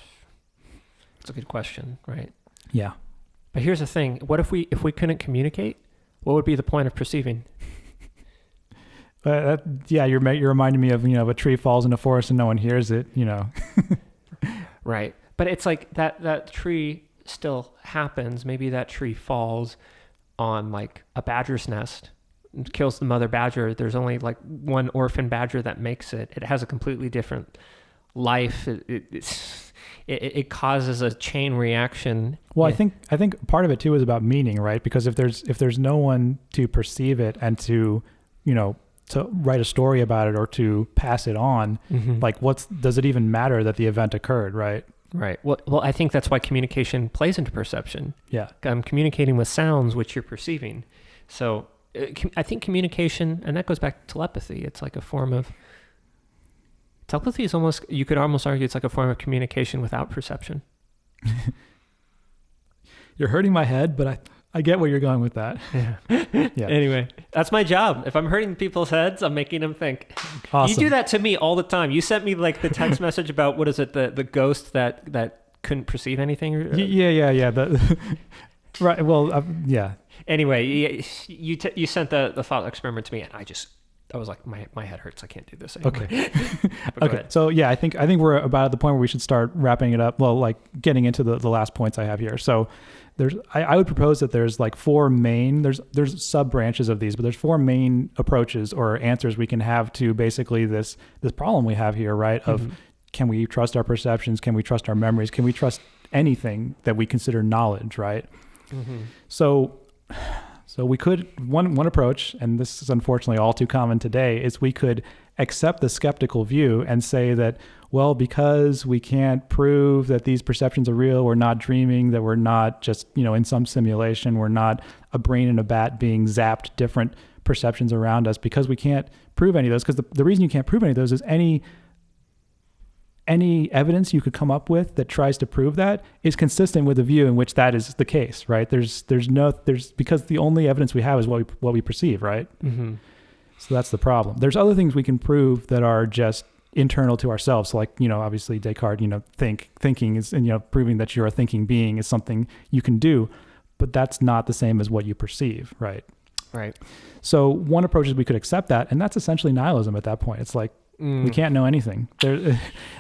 a good question, right? Yeah. But here's the thing. What if we couldn't communicate? What would be the point of perceiving? Yeah, you're reminding me of, if a tree falls in a forest and no one hears it, Right. But it's like that tree still happens. Maybe that tree falls on like a badger's nest, kills the mother badger. There's only like one orphan badger that makes it. It has a completely different life. It causes a chain reaction. Well, I think part of it too is about meaning, right? Because if there's no one to perceive it and to, to write a story about it or to pass it on, like does it even matter that the event occurred, right? Right. Well, I think that's why communication plays into perception. Yeah. I'm communicating with sounds, which you're perceiving. So I think communication, and that goes back to telepathy. It's like a form of telepathy is almost, you could almost argue it's like a form of communication without perception. You're hurting my head, but I get where you're going with that. Yeah. Anyway, that's my job. If I'm hurting people's heads, I'm making them think. Awesome. You do that to me all the time. You sent me like the text message about, what is it, the ghost that couldn't perceive anything? Yeah. Right. Well, yeah. Anyway, you sent the thought experiment to me, and I was like, my head hurts. I can't do this anymore. Okay. Okay. So yeah, I think we're about at the point where we should start wrapping it up. Well, like getting into the last points I have here. So I would propose that there's like four main, there's sub branches of these, but there's four main approaches or answers we can have to basically this problem we have here, right? Of can we trust our perceptions? Can we trust our memories? Can we trust anything that we consider knowledge, right? So we could, one approach, and this is unfortunately all too common today, is we could accept the skeptical view and say that, well, because we can't prove that these perceptions are real, we're not dreaming, that we're not just, in some simulation, we're not a brain in a bat being zapped different perceptions around us, because we can't prove any of those. Because the reason you can't prove any of those is any evidence you could come up with that tries to prove that is consistent with the view in which that is the case, right? There's because the only evidence we have is what we perceive, right? So that's the problem. There's other things we can prove that are just internal to ourselves. So like, obviously Descartes, thinking is, and, proving that you're a thinking being is something you can do, but that's not the same as what you perceive, right? Right. So one approach is we could accept that, and that's essentially nihilism at that point. It's like, we can't know anything.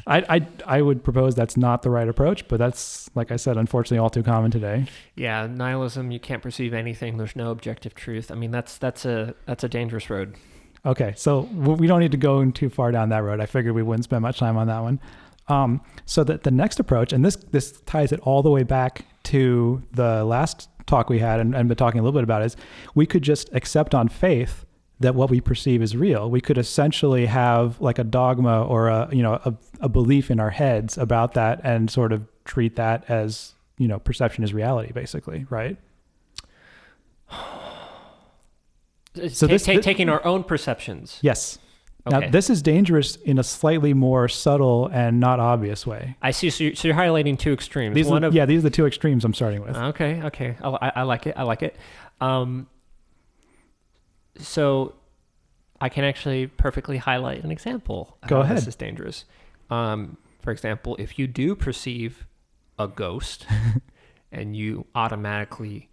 I would propose that's not the right approach, but that's, like I said, unfortunately all too common today. Yeah, nihilism, you can't perceive anything. There's no objective truth. I mean, that's a dangerous road. Okay, so we don't need to go too far down that road. I figured we wouldn't spend much time on that one. So the next approach, and this ties it all the way back to the last talk we had and been talking a little bit about, is we could just accept on faith that what we perceive is real. We could essentially have like a dogma or a belief in our heads about that and sort of treat that as, perception is reality, basically, right? So taking our own perceptions. Yes. Okay. Now, this is dangerous in a slightly more subtle and not obvious way. I see. So you're highlighting two extremes. These are the two extremes I'm starting with. Okay. I like it. So I can actually perfectly highlight an example of how this is dangerous. For example, if you do perceive a ghost and you automatically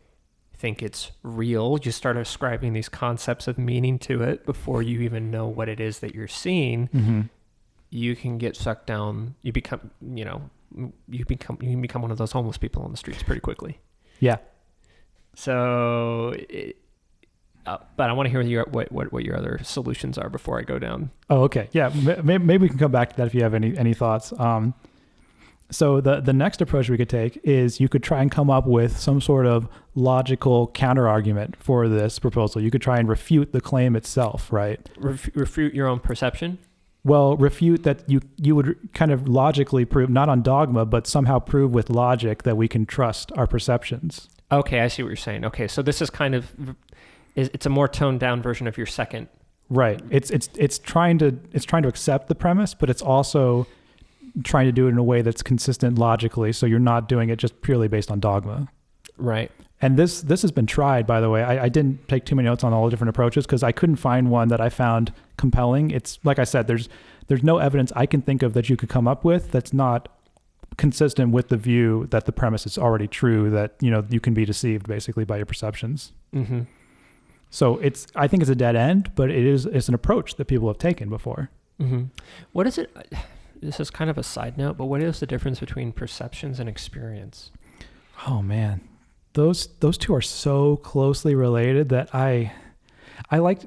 think it's real, you start ascribing these concepts of meaning to it before you even know what it is that you're seeing, you can get sucked down. You become one of those homeless people on the streets pretty quickly. Yeah. So, but I want to hear what your other solutions are before I go down. Oh, okay. Yeah. Maybe we can come back to that if you have any thoughts. So the next approach we could take is you could try and come up with some sort of logical counter argument for this proposal. You could try and refute the claim itself, right? Refute your own perception? Well, refute that you would kind of logically prove, not on dogma, but somehow prove with logic that we can trust our perceptions. Okay, I see what you're saying. Okay, so this is kind of, it's a more toned down version of your second. Right. It's trying to accept the premise, but it's also trying to do it in a way that's consistent logically, so you're not doing it just purely based on dogma. Right. And this has been tried, by the way. I didn't take too many notes on all the different approaches because I couldn't find one that I found compelling. It's like I said, there's no evidence I can think of that you could come up with that's not consistent with the view that the premise is already true, that you can be deceived basically by your perceptions. So I think it's a dead end, but it's an approach that people have taken before. Mm-hmm. What is it? This is kind of a side note, but what is the difference between perceptions and experience? Oh man, those two are so closely related that I like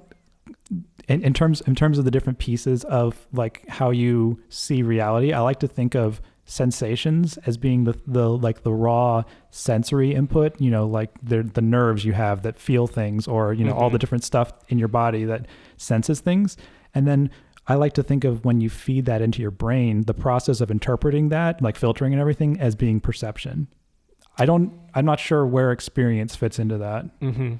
in terms of the different pieces of like how you see reality. I like to think of sensations as being the raw sensory input, like the nerves you have that feel things, or all the different stuff in your body that senses things. And then I like to think of when you feed that into your brain, the process of interpreting that, like filtering and everything, as being perception. I'm not sure where experience fits into that. Mm-hmm.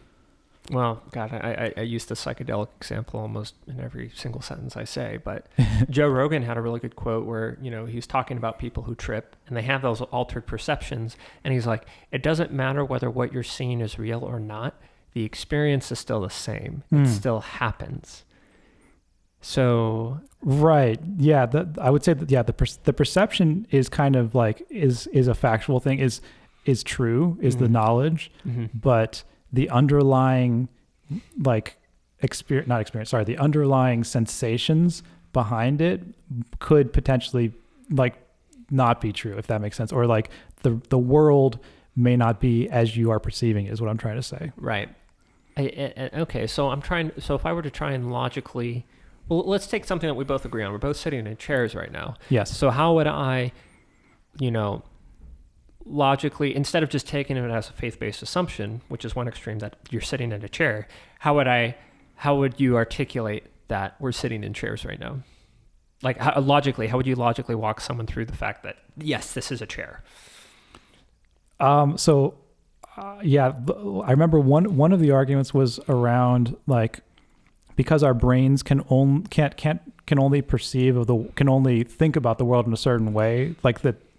Well, God, I use the psychedelic example almost in every single sentence I say, but Joe Rogan had a really good quote where, he was talking about people who trip and they have those altered perceptions. And he's like, it doesn't matter whether what you're seeing is real or not. The experience is still the same. It still happens. So. Right. Yeah. I would say that, yeah, the perception is kind of like, is a factual thing, is true, is the knowledge, but the underlying the underlying sensations behind it could potentially not be true, if that makes sense. Or the world may not be as you are perceiving it, is what I'm trying to say. Right. Okay. So if I were to try and logically, well, let's take something that we both agree on. We're both sitting in chairs right now. Yes. So how would I, logically, instead of just taking it as a faith-based assumption, which is one extreme, that you're sitting in a chair, how would you articulate that we're sitting in chairs right now? How would you logically walk someone through the fact that, yes, this is a chair? I remember one of the arguments was around because our brains can only think about the world in a certain way,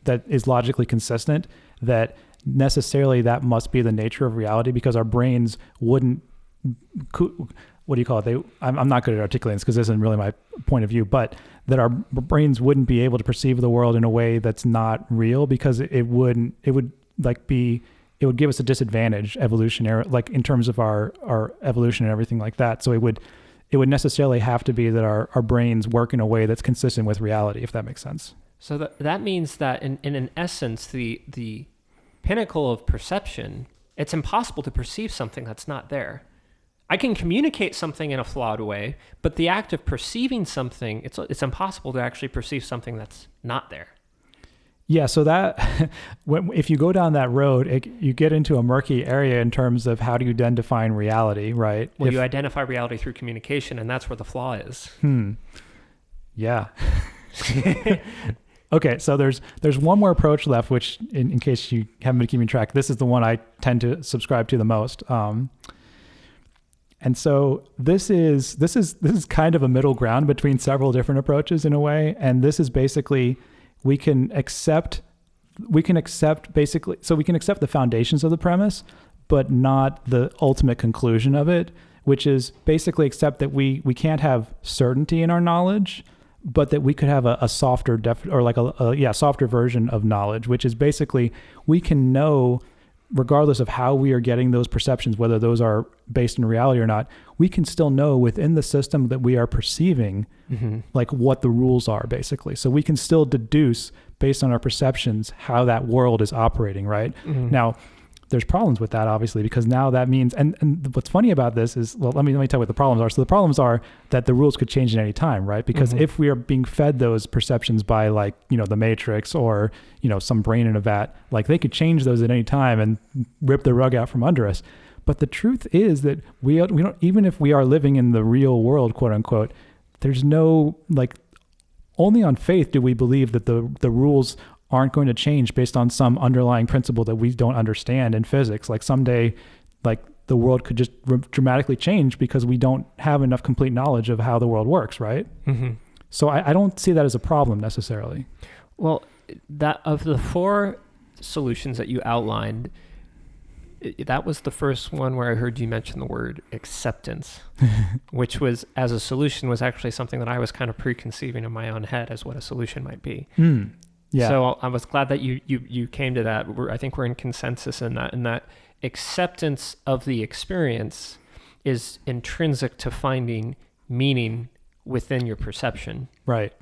that is logically consistent, that necessarily that must be the nature of reality, because our brains wouldn't, what do you call it? I'm not good at articulating this because this isn't really my point of view, but that our brains wouldn't be able to perceive the world in a way that's not real, because it would give us a disadvantage evolutionary, in terms of our evolution and everything like that. So it would necessarily have to be that our brains work in a way that's consistent with reality, if that makes sense. So that means that in an essence, the pinnacle of perception, it's impossible to perceive something that's not there. I can communicate something in a flawed way, but the act of perceiving something, it's impossible to actually perceive something that's not there. Yeah, so that if you go down that road, you get into a murky area in terms of how do you then define reality, right? Well, you identify reality through communication, and that's where the flaw is. Yeah. Okay, so there's one more approach left, which in case you haven't been keeping track, this is the one I tend to subscribe to the most. And so this is kind of a middle ground between several different approaches in a way. And this is basically, we can accept the foundations of the premise, but not the ultimate conclusion of it, which is basically accept that we can't have certainty in our knowledge, but that we could have a softer softer version of knowledge, which is basically we can know, regardless of how we are getting those perceptions, whether those are based in reality or not, we can still know within the system that we are perceiving, what the rules are, basically. So we can still deduce based on our perceptions how that world is operating, right? Now, there's problems with that, obviously, because now that means, and what's funny about this is, well, let me tell you what the problems are. So the problems are that the rules could change at any time, right? Because if we are being fed those perceptions by the Matrix or, some brain in a vat, they could change those at any time and rip the rug out from under us. But the truth is that we don't, even if we are living in the real world, quote unquote, there's no, only on faith do we believe that the rules aren't going to change based on some underlying principle that we don't understand in physics. Someday, the world could just dramatically change because we don't have enough complete knowledge of how the world works, right? So I don't see that as a problem necessarily. Well, that of the four solutions that you outlined, that was the first one where I heard you mention the word acceptance, which was, as a solution, was actually something that I was kind of preconceiving in my own head as what a solution might be. Yeah. So I was glad that you came to that. I think we're in consensus in that acceptance of the experience is intrinsic to finding meaning within your perception. Right.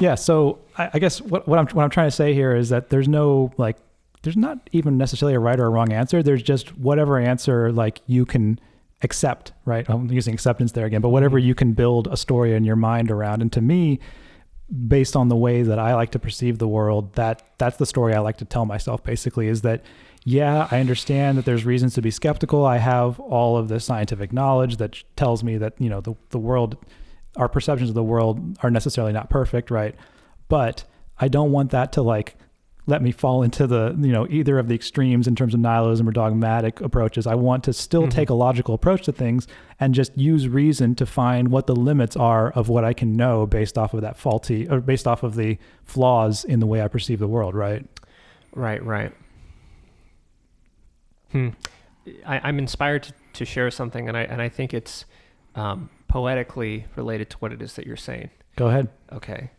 Yeah. So I guess what I'm trying to say here is that there's not even necessarily a right or a wrong answer. There's just whatever answer like you can accept, right? I'm using acceptance there again, but whatever you can build a story in your mind around. And to me, based on the way that I like to perceive the world, that's the story I like to tell myself basically, is that, yeah, I understand that there's reasons to be skeptical. I have all of the scientific knowledge that tells me that, the world, our perceptions of the world are necessarily not perfect, right? But I don't want that to like let me fall into the, either of the extremes in terms of nihilism or dogmatic approaches. I want to still take a logical approach to things and just use reason to find what the limits are of what I can know based off of that faulty, or based off of the flaws in the way I perceive the world, right? Right. I'm inspired to share something, and I think it's poetically related to what it is that you're saying. Go ahead. Okay.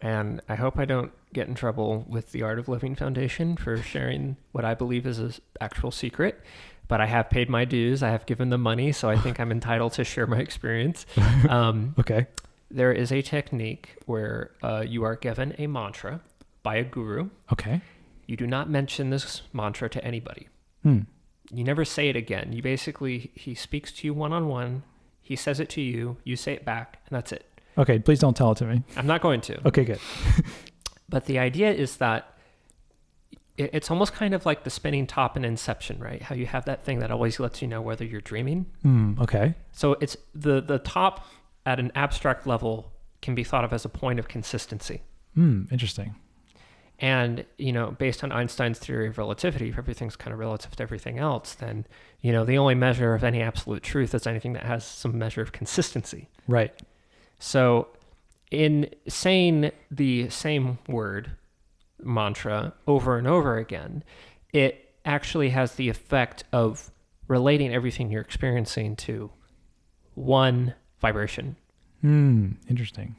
And I hope I don't get in trouble with the Art of Living Foundation for sharing what I believe is an actual secret, but I have paid my dues. I have given them money, so I think I'm entitled to share my experience. Okay. There is a technique where you are given a mantra by a guru. Okay. You do not mention this mantra to anybody. You never say it again. He speaks to you one-on-one. He says it to you. You say it back, and that's it. Okay, please don't tell it to me. I'm not going to. Okay, good. But the idea is that it's almost kind of like the spinning top in Inception, right? How you have that thing that always lets you know whether you're dreaming. Okay. So it's the top at an abstract level can be thought of as a point of consistency. Interesting. And, based on Einstein's theory of relativity, if everything's kind of relative to everything else, then, the only measure of any absolute truth is anything that has some measure of consistency. Right. So in saying the same word, mantra, over and over again, it actually has the effect of relating everything you're experiencing to one vibration. Interesting.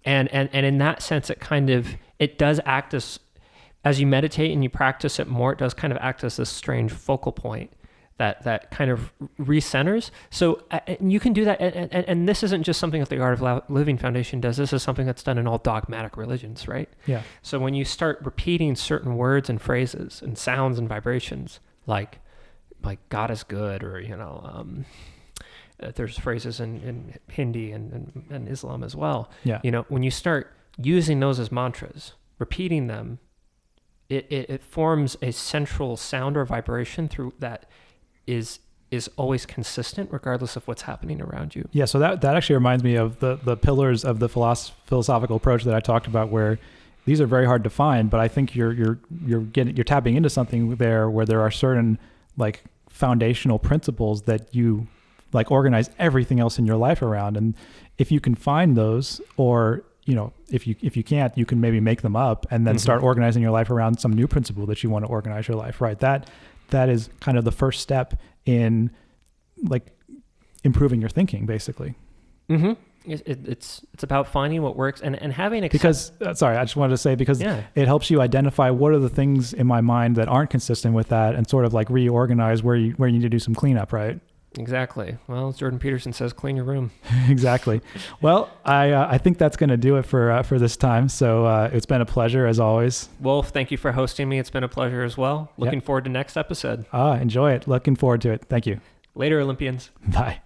And in that sense, it does act as you meditate and you practice it more, it does kind of act as this strange focal point that kind of recenters. So you can do that. And this isn't just something that the Art of Living Foundation does. This is something that's done in all dogmatic religions, right? Yeah. So when you start repeating certain words and phrases and sounds and vibrations, like God is good, or, there's phrases in Hindi and Islam as well. Yeah. When you start using those as mantras, repeating them, it forms a central sound or vibration through that is always consistent regardless of what's happening around you. Yeah, so that actually reminds me of the pillars of the philosophical approach that I talked about, where these are very hard to find, but I think you're tapping into something there where there are certain like foundational principles that you like organize everything else in your life around. And if you can find those, or if you can't, you can maybe make them up and then start organizing your life around some new principle that you want to organize your life, right? That is kind of the first step in like improving your thinking, basically. It's about finding what works and having because sorry, I just wanted to say, because it helps you identify what are the things in my mind that aren't consistent with that, and sort of like reorganize where you need to do some cleanup, right? Exactly. Well, as Jordan Peterson says, clean your room. Exactly. Well, I think that's going to do it for this time. So it's been a pleasure as always. Wolf, thank you for hosting me. It's been a pleasure as well. Looking forward to next episode. Enjoy it. Looking forward to it. Thank you. Later, Olympians. Bye.